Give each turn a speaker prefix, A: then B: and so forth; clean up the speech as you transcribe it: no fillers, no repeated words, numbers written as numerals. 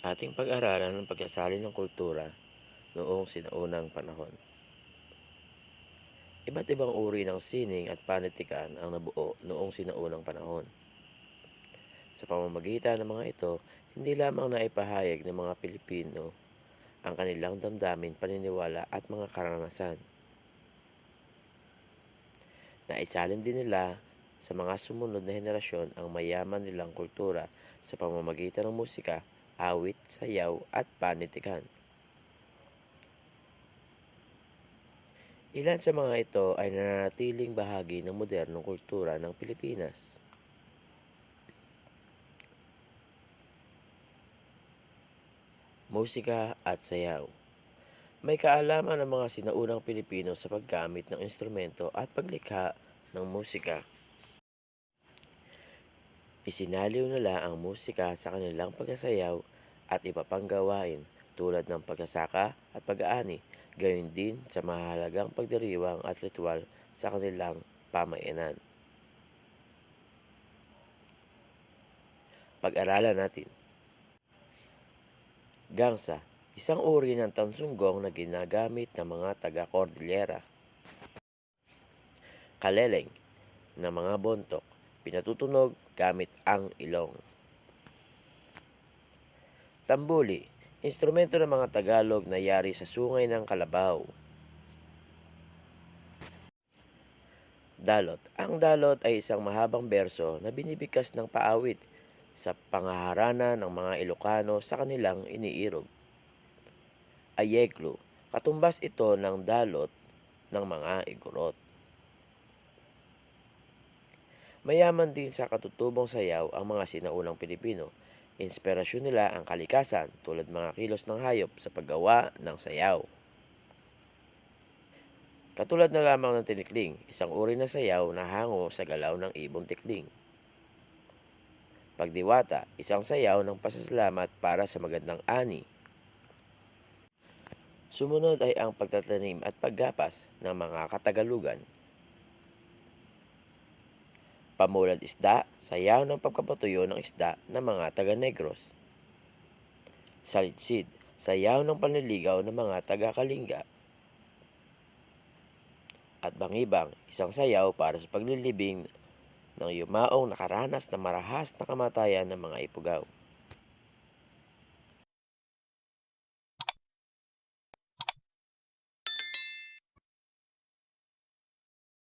A: Ating pag-aralan ang pagkasali ng kultura noong sinaunang panahon. Iba't ibang uri ng sining at panitikan ang nabuo noong sinaunang panahon. Sa pamamagitan ng mga ito, hindi lamang naipahayag ng mga Pilipino ang kanilang damdamin, paniniwala at mga karanasan. Naisalin din nila sa mga sumunod na henerasyon ang mayaman nilang kultura sa pamamagitan ng musika, awit, sayaw at panitikan. Ilan sa mga ito ay nananatiling bahagi ng modernong kultura ng Pilipinas. Musika at sayaw. May kaalaman ng mga sinaunang Pilipino sa paggamit ng instrumento at paglikha ng musika. Isinaliw nila ang musika sa kanilang pagsasayaw at iba pang gawain tulad ng pagsasaka at pag-aani, gayon din sa mahalagang pagdiriwang at ritual sa kanilang pamayanan. Pag-aralan natin. Gangsa, isang uri ng tansunggong na ginagamit ng mga taga-Cordillera. Kaleleng, ng mga bontok, pinatutunog gamit ang ilong. Tambuli, instrumento ng mga Tagalog na yari sa sungay ng Kalabaw. Dalot, ang dalot ay isang mahabang berso na binibigkas ng paawit sa pangaharana ng mga Ilocano sa kanilang iniirog. Ayeklo, katumbas ito ng dalot ng mga Igorot. Mayaman din sa katutubong sayaw ang mga sinaunang Pilipino. Inspirasyon nila ang kalikasan tulad mga kilos ng hayop sa paggawa ng sayaw. Katulad na lamang ng tinikling, isang uri na sayaw na hango sa galaw ng ibong tikling. Pagdiwata, isang sayaw ng pasasalamat para sa magandang ani. Sumunod ay ang pagtatanim at paggapas ng mga Katagalugan. Pamulad isda, sayaw ng pagkapatuyo ng isda ng mga taga-Negros. Salitsid, sayaw ng panliligaw ng mga taga-Kalinga. At bangibang, isang sayaw para sa paglilibing ng yumaong nakaranas na marahas na kamatayan ng mga Ipugaw.